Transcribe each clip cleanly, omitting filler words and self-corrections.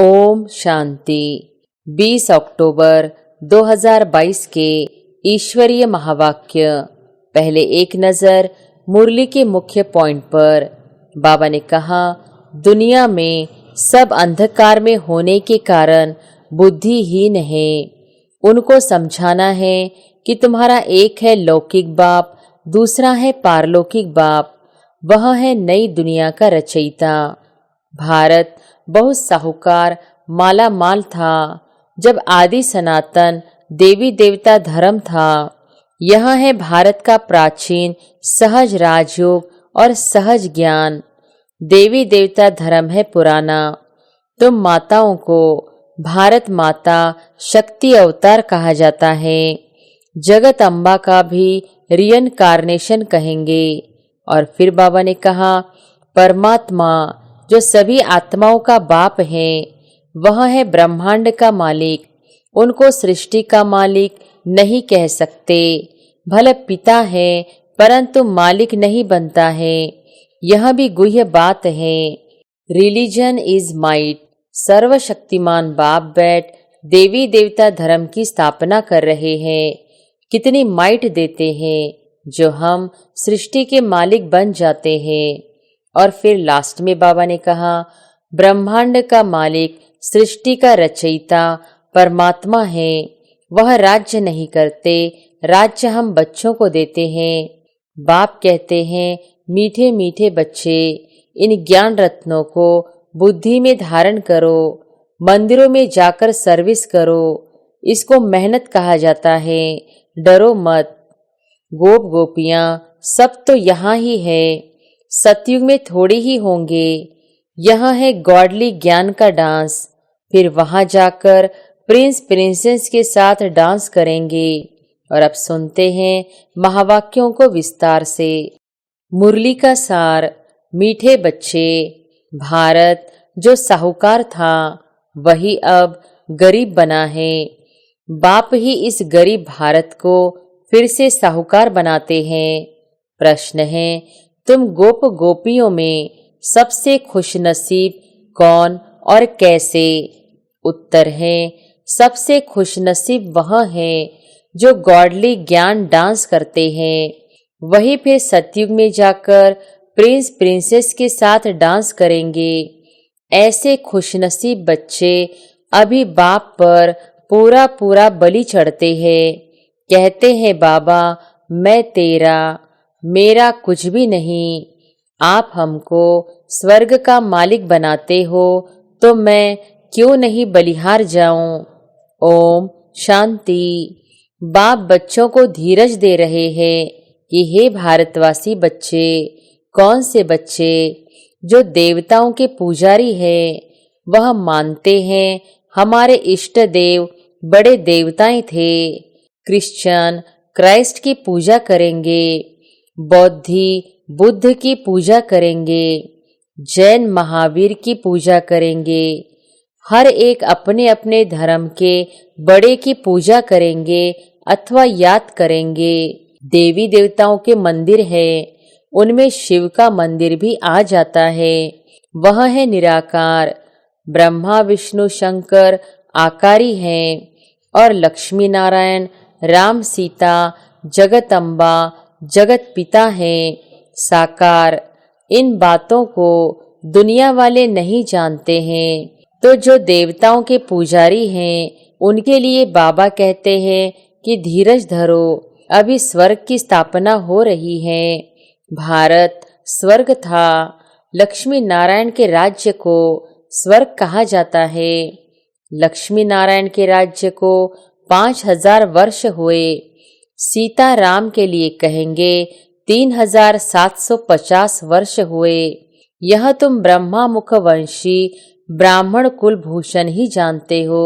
ओम शांति। 20 अक्टूबर 2022 के ईश्वरीय महावाक्य। पहले एक नज़र मुरली के मुख्य पॉइंट पर। बाबा ने कहा, दुनिया में सब अंधकार में होने के कारण बुद्धिहीन है। उनको समझाना है कि तुम्हारा एक है लौकिक बाप, दूसरा है पारलौकिक बाप। वह है नई दुनिया का रचयिता। भारत बहुत साहूकार माला माल था जब आदि सनातन देवी देवता धर्म था। यह है भारत का प्राचीन सहज राजयोग और सहज ज्ञान। देवी देवता धर्म है पुराना। तुम माताओं को भारत माता शक्ति अवतार कहा जाता है। जगत अम्बा का भी रियनकार्नेशन कहेंगे। और फिर बाबा ने कहा, परमात्मा जो सभी आत्माओं का बाप है, वह है ब्रह्मांड का मालिक। उनको सृष्टि का मालिक नहीं कह सकते। भले पिता है परंतु मालिक नहीं बनता है। यह भी गुह्य बात है। Religion is might. सर्वशक्तिमान बाप बैठ देवी देवता धर्म की स्थापना कर रहे हैं। कितनी माइट देते हैं जो हम सृष्टि के मालिक बन जाते हैं। और फिर लास्ट में बाबा ने कहा, ब्रह्मांड का मालिक सृष्टि का रचयिता परमात्मा है। वह राज्य नहीं करते, राज्य हम बच्चों को देते हैं। बाप कहते हैं, मीठे मीठे बच्चे, इन ज्ञान रत्नों को बुद्धि में धारण करो, मंदिरों में जाकर सर्विस करो। इसको मेहनत कहा जाता है। डरो मत। गोप गोपियां सब तो यहाँ ही है। सतयुग में थोड़ी ही होंगे। यहाँ है गॉडली ज्ञान का डांस। फिर वहां जाकर प्रिंस प्रिंसेस के साथ डांस करेंगे। और अब सुनते हैं महावाक्यों को विस्तार से। मुरली का सार। मीठे बच्चे, भारत जो साहूकार था वही अब गरीब बना है। बाप ही इस गरीब भारत को फिर से साहूकार बनाते हैं। प्रश्न है, तुम गोप गोपियों में सबसे खुशनसीब कौन और कैसे? उत्तर है, सबसे खुशनसीब वह है जो गॉडली ज्ञान डांस करते हैं। वही फिर सतयुग में जाकर प्रिंस प्रिंसेस के साथ डांस करेंगे। ऐसे खुशनसीब बच्चे अभी बाप पर पूरा पूरा बलि चढ़ते हैं। कहते हैं, बाबा मैं तेरा, मेरा कुछ भी नहीं। आप हमको स्वर्ग का मालिक बनाते हो तो मैं क्यों नहीं बलिहार जाऊं। ओम शांति। बाप बच्चों को धीरज दे रहे हैं कि हे भारतवासी बच्चे। कौन से बच्चे? जो देवताओं के पुजारी हैं। वह मानते हैं हमारे इष्ट देव बड़े देवताएं थे। क्रिश्चियन क्राइस्ट की पूजा करेंगे। बौद्धि बुद्ध की पूजा करेंगे। जैन महावीर की पूजा करेंगे। हर एक अपने अपने धर्म के बड़े की पूजा करेंगे अथवा याद करेंगे। देवी देवताओं के मंदिर है, उनमें शिव का मंदिर भी आ जाता है। वह है निराकार। ब्रह्मा विष्णु शंकर आकारी हैं और लक्ष्मी नारायण राम सीता जगत अम्बा जगत पिता हैं साकार। इन बातों को दुनिया वाले नहीं जानते हैं। तो जो देवताओं के पुजारी हैं उनके लिए बाबा कहते हैं कि धीरज धरो, अभी स्वर्ग की स्थापना हो रही है। भारत स्वर्ग था। लक्ष्मी नारायण के राज्य को स्वर्ग कहा जाता है। लक्ष्मी नारायण के राज्य को 5000 वर्ष हुए। सीता राम के लिए कहेंगे 3750 वर्ष हुए। यह तुम ब्रह्मा मुख वंशी ब्राह्मण कुलभूषण ही जानते हो।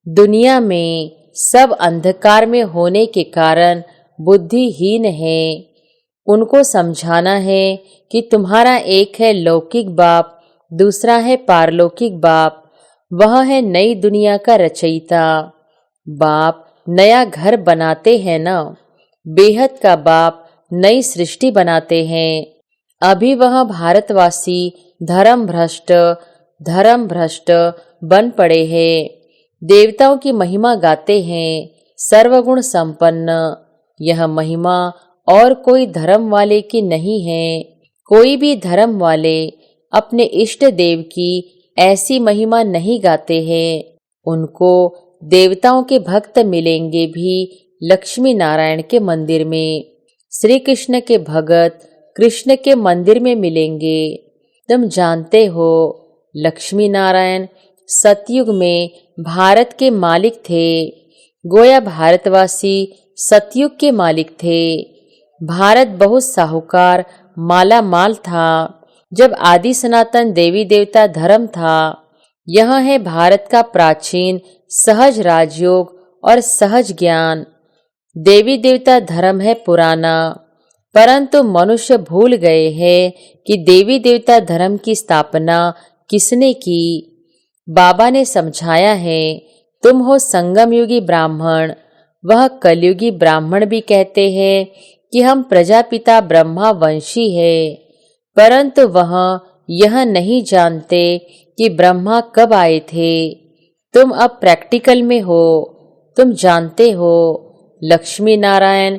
दुनिया में सब अंधकार में होने के कारण बुद्धिहीन है। उनको समझाना है कि तुम्हारा एक है लौकिक बाप, दूसरा है पारलौकिक बाप। वह है नई दुनिया का रचयिता। बाप नया घर बनाते हैं ना। बेहद का बाप नई सृष्टि बनाते हैं। अभी वह भारतवासी धर्म भ्रष्ट धर्म भ्रष्ट बन पड़े हैं। देवताओं की महिमा गाते हैं, सर्वगुण संपन्न। यह महिमा और कोई धर्म वाले की नहीं है। कोई भी धर्म वाले अपने इष्ट देव की ऐसी महिमा नहीं गाते हैं। उनको देवताओं के भक्त मिलेंगे भी लक्ष्मी नारायण के मंदिर में। श्री कृष्ण के भगत कृष्ण के मंदिर में मिलेंगे। तुम जानते हो, लक्ष्मी नारायण सतयुग में भारत के मालिक थे। गोया भारतवासी सतयुग के मालिक थे। भारत बहुत साहूकार माला माल था जब आदि सनातन देवी देवता धर्म था। यह है भारत का प्राचीन सहज राजयोग और सहज ज्ञान। देवी देवता धर्म है पुराना, परंतु मनुष्य भूल गए हैं कि देवी देवता धर्म की स्थापना किसने की। बाबा ने समझाया है, तुम हो संगम युगी ब्राह्मण। वह कलयुगी ब्राह्मण भी कहते हैं कि हम प्रजापिता ब्रह्मा वंशी है, परंतु वह यह नहीं जानते कि ब्रह्मा कब आए थे। तुम अब प्रैक्टिकल में हो। तुम जानते हो, लक्ष्मी नारायण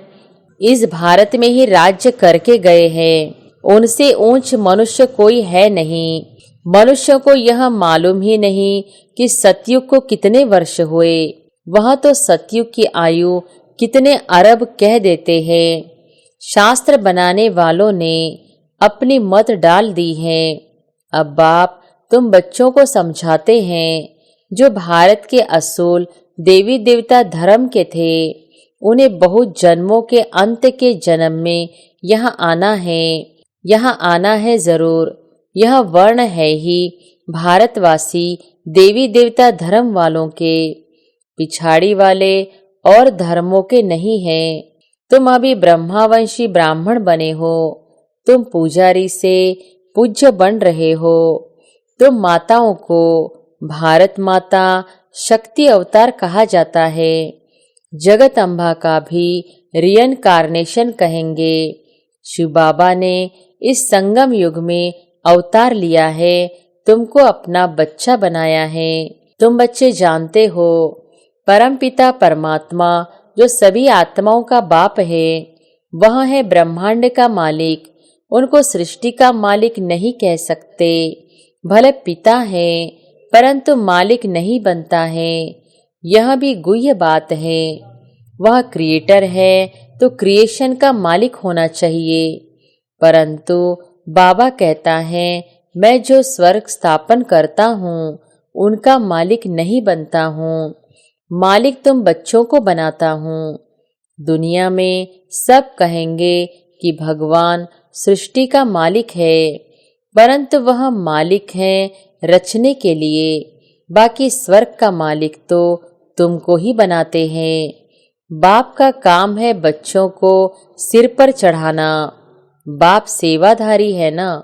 इस भारत में ही राज्य करके गए हैं। उनसे ऊंच मनुष्य कोई है नहीं। मनुष्य को यह मालूम ही नहीं कि सतयुग को कितने वर्ष हुए। वह तो सतयुग की आयु कितने अरब कह देते हैं। शास्त्र बनाने वालों ने अपनी मत डाल दी है। अब बाप तुम बच्चों को समझाते हैं, जो भारत के असूल देवी देवता धर्म के थे, उन्हें बहुत जन्मों के अंत के जन्म में यहाँ आना है। यहाँ आना है जरूर। यह वर्ण है ही भारतवासी देवी देवता धर्म वालों के, पिछाड़ी वाले और धर्मों के नहीं है। तुम अभी ब्रह्मावंशी ब्राह्मण बने हो। तुम पुजारी से पूज्य बन रहे हो। तुम माताओं को भारत माता शक्ति अवतार कहा जाता है। जगत अम्बा का भी रियनकार्नेशन कहेंगे। शिव बाबा ने इस संगम युग में अवतार लिया है, तुमको अपना बच्चा बनाया है। तुम बच्चे जानते हो, परमपिता परमात्मा जो सभी आत्माओं का बाप है, वह है ब्रह्मांड का मालिक। उनको सृष्टि का मालिक नहीं कह सकते। भले पिता है, परंतु मालिक नहीं बनता है। यह भी गुह्य बात है। वह क्रिएटर है तो क्रिएशन का मालिक होना चाहिए, परंतु बाबा कहता है, मैं जो स्वर्ग स्थापन करता हूँ उनका मालिक नहीं बनता हूँ। मालिक तुम बच्चों को बनाता हूँ। दुनिया में सब कहेंगे कि भगवान सृष्टि का मालिक है, परंतु वह मालिक है रचने के लिए। बाकी स्वर्ग का मालिक तो तुमको ही बनाते हैं। बाप का काम है बच्चों को सिर पर चढ़ाना। बाप सेवाधारी है ना,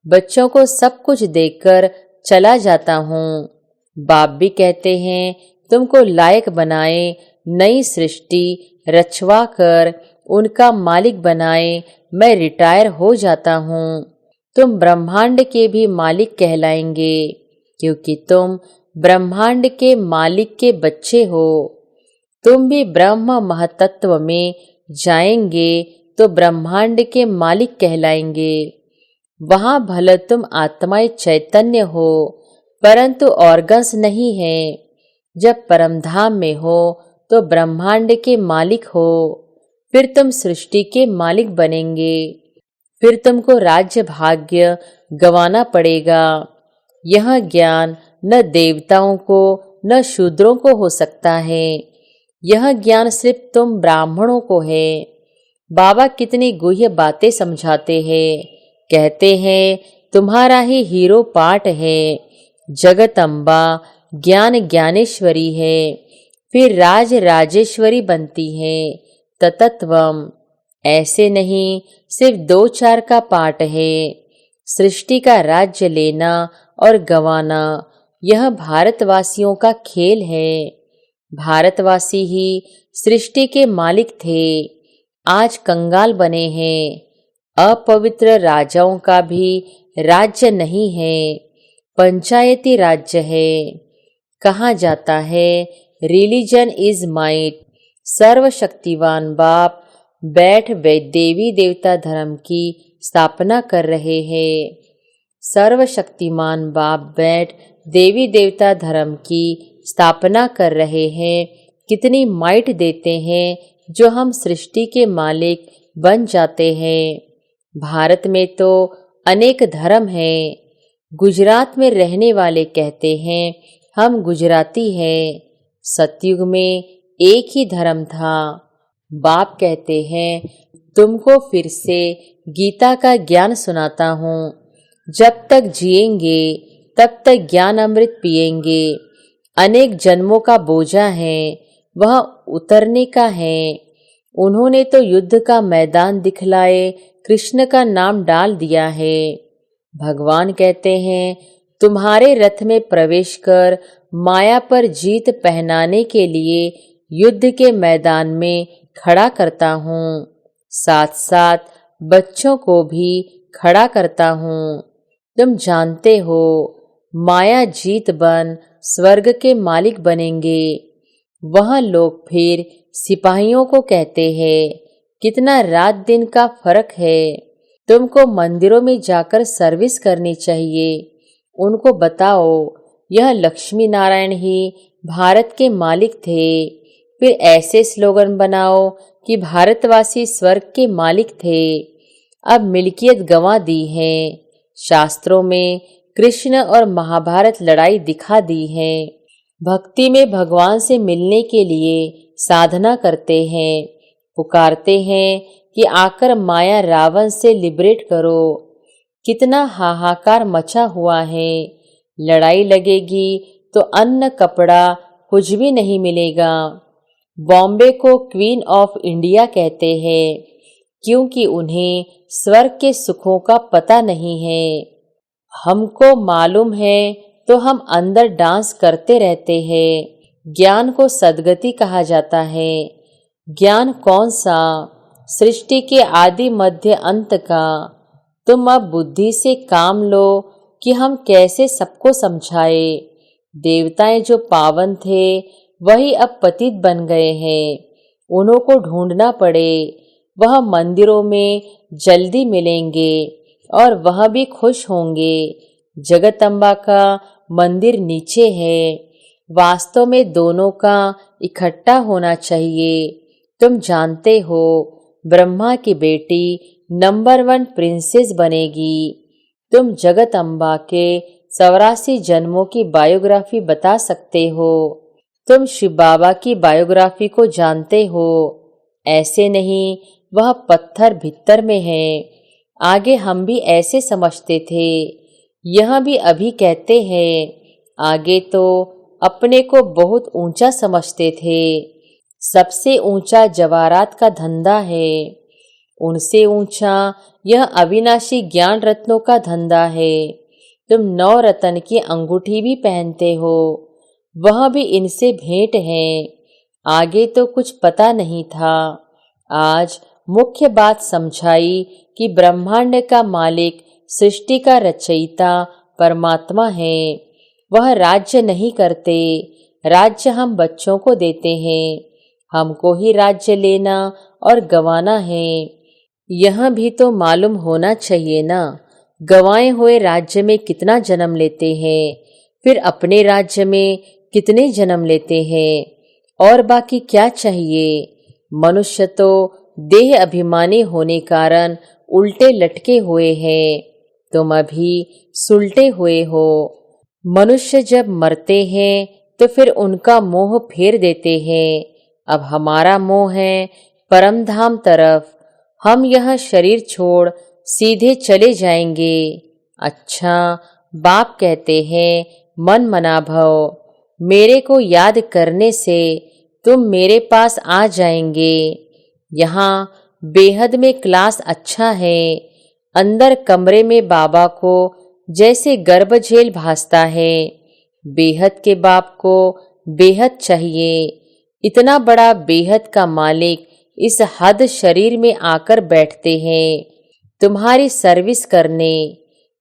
बच्चों को सब कुछ देकर चला जाता हूँ। बाप भी कहते हैं, तुमको लायक बनाए, नई सृष्टि रचवा कर उनका मालिक बनाए, मैं रिटायर हो जाता हूँ। तुम ब्रह्मांड के भी मालिक कहलाएंगे, क्योंकि तुम ब्रह्मांड के मालिक के बच्चे हो। तुम भी ब्रह्म महतत्व में जाएंगे तो ब्रह्मांड के मालिक कहलाएंगे। वहां भले तुम आत्माएं चैतन्य हो, परंतु ऑर्गन्स नहीं है। जब परमधाम में हो तो ब्रह्मांड के मालिक हो। फिर तुम सृष्टि के मालिक बनेंगे। फिर तुमको राज्य भाग्य गंवाना पड़ेगा। यह ज्ञान न देवताओं को न शूद्रों को हो सकता है। यह ज्ञान सिर्फ तुम ब्राह्मणों को है। बाबा कितनी गुह्य बातें समझाते हैं। कहते हैं, तुम्हारा ही हीरो पाठ है। जगत अम्बा ज्ञान ज्ञानेश्वरी है, फिर राज राजेश्वरी बनती है। ततत्वम ऐसे नहीं सिर्फ 2-4 का पाठ है। सृष्टि का राज्य लेना और गंवाना यह भारतवासियों का खेल है। भारतवासी ही सृष्टि के मालिक थे, आज कंगाल बने हैं। अपवित्र राजाओं का भी राज्य नहीं है। पंचायती राज्य है। कहा जाता है रिलीजन इज माइट। सर्वशक्तिवान बाप बैठ देवी देवता धर्म की स्थापना कर रहे हैं। सर्वशक्तिमान बाप बैठ देवी देवता धर्म की स्थापना कर रहे हैं। कितनी माइट देते हैं जो हम सृष्टि के मालिक बन जाते हैं। भारत में तो अनेक धर्म हैं। गुजरात में रहने वाले कहते हैं हम गुजराती हैं। सतयुग में एक ही धर्म था। बाप कहते हैं तुमको फिर से गीता का ज्ञान सुनाता हूँ। जब तक जिएंगे तब तक ज्ञान अमृत पिएंगे। अनेक जन्मों का बोझा है, वह उतरने का है। उन्होंने तो युद्ध का मैदान दिखलाए कृष्ण का नाम डाल दिया है। भगवान कहते हैं तुम्हारे रथ में प्रवेश कर माया पर जीत पहनाने के लिए युद्ध के मैदान में खड़ा करता हूँ। साथ साथ बच्चों को भी खड़ा करता हूँ। तुम जानते हो माया जीत बन स्वर्ग के मालिक बनेंगे। वह लोग फिर सिपाहियों को कहते हैं कितना रात दिन का फर्क है। तुमको मंदिरों में जाकर सर्विस करनी चाहिए। उनको बताओ यह लक्ष्मी नारायण ही भारत के मालिक थे। फिर ऐसे स्लोगन बनाओ कि भारतवासी स्वर्ग के मालिक थे। अब मिल्कियत गंवा दी है। शास्त्रों में कृष्ण और महाभारत लड़ाई दिखा दी है। भक्ति में भगवान से मिलने के लिए साधना करते हैं, पुकारते हैं कि आकर माया रावण से लिबरेट करो। कितना हाहाकार मचा हुआ है। लड़ाई लगेगी तो अन्न कपड़ा कुछ भी नहीं मिलेगा। बॉम्बे को क्वीन ऑफ इंडिया कहते हैं क्योंकि उन्हें स्वर्ग के सुखों का पता नहीं है। हमको मालूम है तो हम अंदर डांस करते रहते हैं। ज्ञान को सद्गति कहा जाता है। ज्ञान कौन सा? सृष्टि के आदि मध्य अंत का। तुम अब बुद्धि से काम लो कि हम कैसे सबको समझाए। देवताएं जो पावन थे वही अब पतित बन गए हैं। उन्हों को ढूंढना पड़े। वह मंदिरों में जल्दी मिलेंगे और वह भी खुश होंगे। जगदम्बा का मंदिर नीचे है। वास्तव में दोनों का इकट्ठा होना चाहिए। तुम जानते हो ब्रह्मा की बेटी नंबर 1 प्रिंसेस बनेगी। तुम जगदम्बा के 84 जन्मों की बायोग्राफी बता सकते हो। तुम शिव बाबा की बायोग्राफी को जानते हो। ऐसे नहीं वह पत्थर भीतर में है। आगे हम भी ऐसे समझते थे। यह भी अभी कहते हैं। आगे तो अपने को बहुत ऊंचा समझते थे। सबसे ऊंचा जवाहरात का धंधा है। उनसे ऊंचा यह अविनाशी ज्ञान रत्नों का धंधा है। तुम 9 रत्न की अंगूठी भी पहनते हो, वह भी इनसे भेंट है। आगे तो कुछ पता नहीं था। आज मुख्य बात समझाई कि ब्रह्मांड का मालिक सृष्टि का रचयिता परमात्मा है। वह राज्य नहीं करते। राज्य हम बच्चों को देते हैं। हमको ही राज्य लेना और गंवाना है। यह भी तो मालूम होना चाहिए ना। गंवाए हुए राज्य में कितना जन्म लेते हैं, फिर अपने राज्य में कितने जन्म लेते हैं, और बाकी क्या चाहिए। मनुष्य तो देह अभिमानी होने कारण उल्टे लटके हुए हैं। तुम अभी सुलटे हुए हो। मनुष्य जब मरते हैं तो फिर उनका मोह फेर देते हैं। अब हमारा मोह है परम धाम तरफ। हम यह शरीर छोड़ सीधे चले जाएंगे। अच्छा, बाप कहते हैं मन मना भव। मेरे को याद करने से तुम मेरे पास आ जाएंगे। यहाँ बेहद में क्लास अच्छा है। अंदर कमरे में बाबा को जैसे गर्भझेल भासता है। बेहद के बाप को बेहद चाहिए। इतना बड़ा बेहद का मालिक इस हद शरीर में आकर बैठते हैं तुम्हारी सर्विस करने।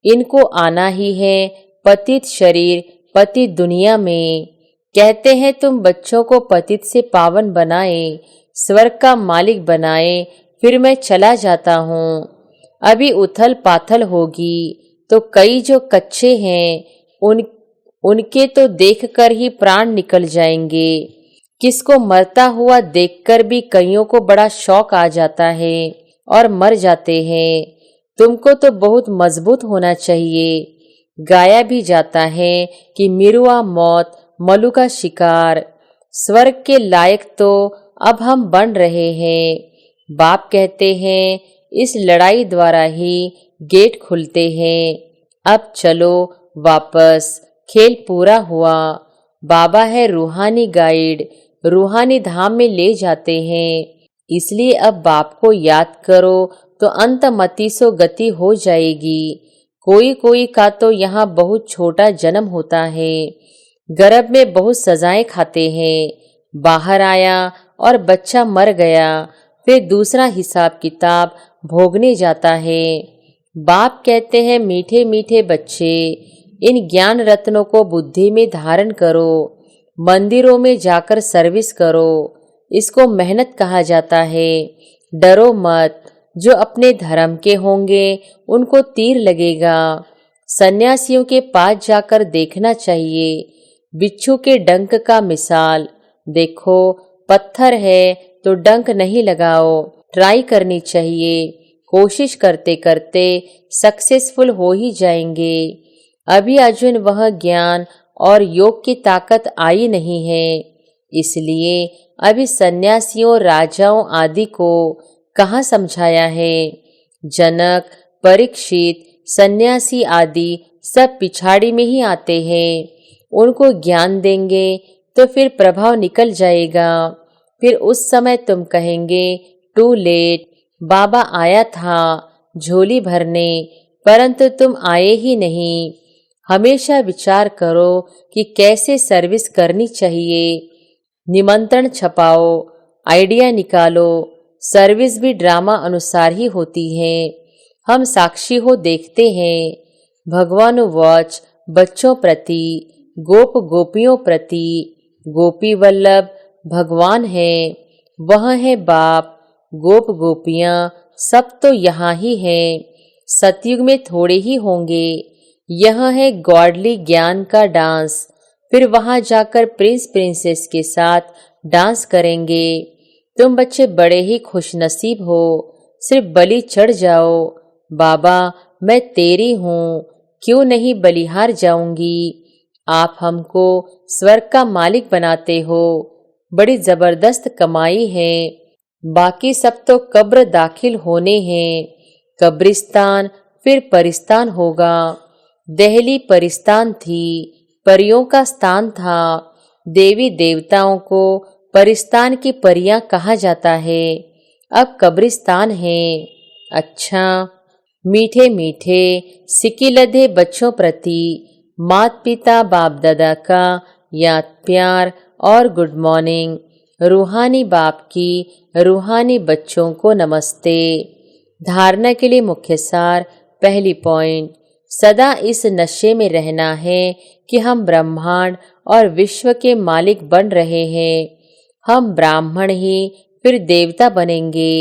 इनको आना ही है पतित शरीर पतित दुनिया में। कहते हैं तुम बच्चों को पतित से पावन बनाए, स्वर्ग का मालिक बनाए, फिर मैं चला जाता हूँ। अभी उथल पाथल होगी तो कई जो कच्चे हैं उनके तो देखकर ही प्राण निकल जाएंगे। किसको मरता हुआ देखकर भी कईयों को बड़ा शौक आ जाता है और मर जाते हैं। तुमको तो बहुत मजबूत होना चाहिए। गाया भी जाता है कि मिरुआ मौत मलू का शिकार। स्वर्ग के लायक तो अब हम बन रहे हैं। बाप कहते हैं इस लड़ाई द्वारा ही गेट खुलते हैं। अब चलो वापस, खेल पूरा हुआ। बाबा है रूहानी गाइड, रूहानी धाम में ले जाते हैं। इसलिए अब बाप को याद करो तो अंतमति सो गति हो जाएगी। कोई कोई का तो यहाँ बहुत छोटा जन्म होता है, गर्भ में बहुत सजाएं खाते हैं, बाहर आया और बच्चा मर गया, फिर दूसरा हिसाब किताब भोगने जाता है। बाप कहते हैं मीठे मीठे बच्चे, इन ज्ञान रत्नों को बुद्धि में धारण करो, मंदिरों में जाकर सर्विस करो। इसको मेहनत कहा जाता है। डरो मत, जो अपने धर्म के होंगे उनको तीर लगेगा। सन्यासियों के पास जाकर देखना चाहिए, बिच्छू के डंक का मिसाल। देखो पत्थर है तो डंक नहीं लगाओ, ट्राई करनी चाहिए। कोशिश करते करते सक्सेसफुल हो ही जाएंगे। अभी अर्जुन वह ज्ञान और योग की ताकत आई नहीं है, इसलिए अभी सन्यासियों राजाओं आदि को कहाँ समझाया है। जनक, परीक्षित, सन्यासी आदि सब पिछाड़ी में ही आते हैं। उनको ज्ञान देंगे तो फिर प्रभाव निकल जाएगा। फिर उस समय तुम कहेंगे टू लेट, बाबा आया था झोली भरने, परंतु तुम आए ही नहीं। हमेशा विचार करो कि कैसे सर्विस करनी चाहिए। निमंत्रण छपाओ, आइडिया निकालो। सर्विस भी ड्रामा अनुसार ही होती है। हम साक्षी हो देखते हैं। भगवान वॉच बच्चों प्रति, गोप गोपियों प्रति। गोपी वल्लभ भगवान है, वह है बाप। गोप गोपियाँ सब तो यहाँ ही हैं, सतयुग में थोड़े ही होंगे। यह है गॉडली ज्ञान का डांस। फिर वहां जाकर प्रिंस प्रिंसेस के साथ डांस करेंगे। तुम बच्चे बड़े ही खुशनसीब हो, सिर्फ बलि चढ़ जाओ। बाबा मैं तेरी हूँ, क्यों नहीं बलिहार जाऊंगी। आप हमको स्वर्ग का मालिक बनाते हो, बड़ी जबरदस्त कमाई है। बाकी सब तो कब्र दाखिल होने हैं। कब्रिस्तान फिर परिस्तान होगा। दहली परिस्तान थी, परियों का स्थान था। देवी देवताओं को परिस्तान की परियां कहा जाता है, अब कब्रिस्तान है। अच्छा, मीठे मीठे सिकिलधे बच्चों प्रति माता पिता बाप दादा का याद प्यार और गुड मॉर्निंग। रूहानी बाप की रूहानी बच्चों को नमस्ते। धारणा के लिए मुख्य सार। पहली पॉइंट, सदा इस नशे में रहना है कि हम ब्रह्मांड और विश्व के मालिक बन रहे हैं। हम ब्राह्मण ही फिर देवता बनेंगे।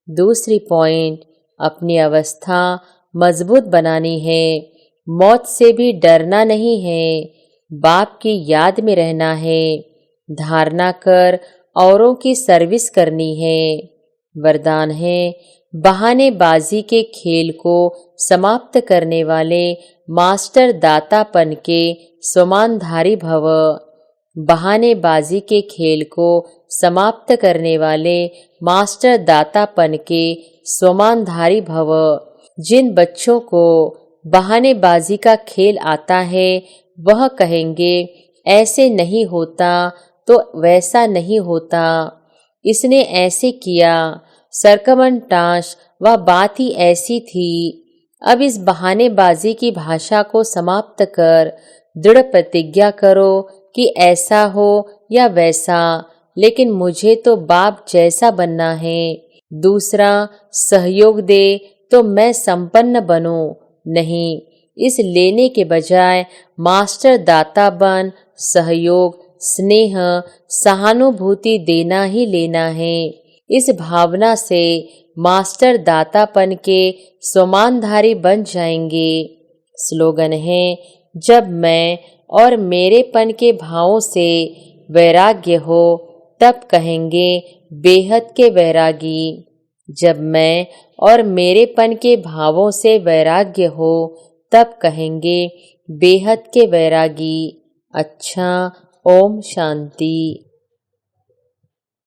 दूसरी पॉइंट, अपनी अवस्था मजबूत बनानी है, मौत से भी डरना नहीं है, बाप की याद में रहना है, धारणा कर औरों की सर्विस करनी है। वरदान है, बहानेबाजी के खेल को समाप्त करने वाले मास्टर दातापन के स्वमानधारी भव। बहानेबाजी के खेल को समाप्त करने वाले मास्टर दातापन के स्वमानधारी भव। जिन बच्चों को बहानेबाजी का खेल आता है वह कहेंगे ऐसे नहीं होता तो वैसा नहीं होता, इसने ऐसे किया, सरकमंटाश वह बात ही ऐसी थी। अब इस बहानेबाजी की भाषा को समाप्त कर दृढ़ प्रतिज्ञा करो कि ऐसा हो या वैसा, लेकिन मुझे तो बाप जैसा बनना है। दूसरा सहयोग दे तो मैं संपन्न बनूं, नहीं, इस लेने के बजाय मास्टर दाता बन सहयोग, स्नेह, सहानुभूति देना ही लेना है। इस भावना से मास्टर दातापन के स्वमानधारी बन जाएंगे। स्लोगन है, जब मैं और मेरेपन के भावों से वैराग्य हो तब कहेंगे बेहद के वैरागी। जब मैं और मेरेपन के भावों से वैराग्य हो तब कहेंगे बेहद के वैरागी। अच्छा, ओम शांति।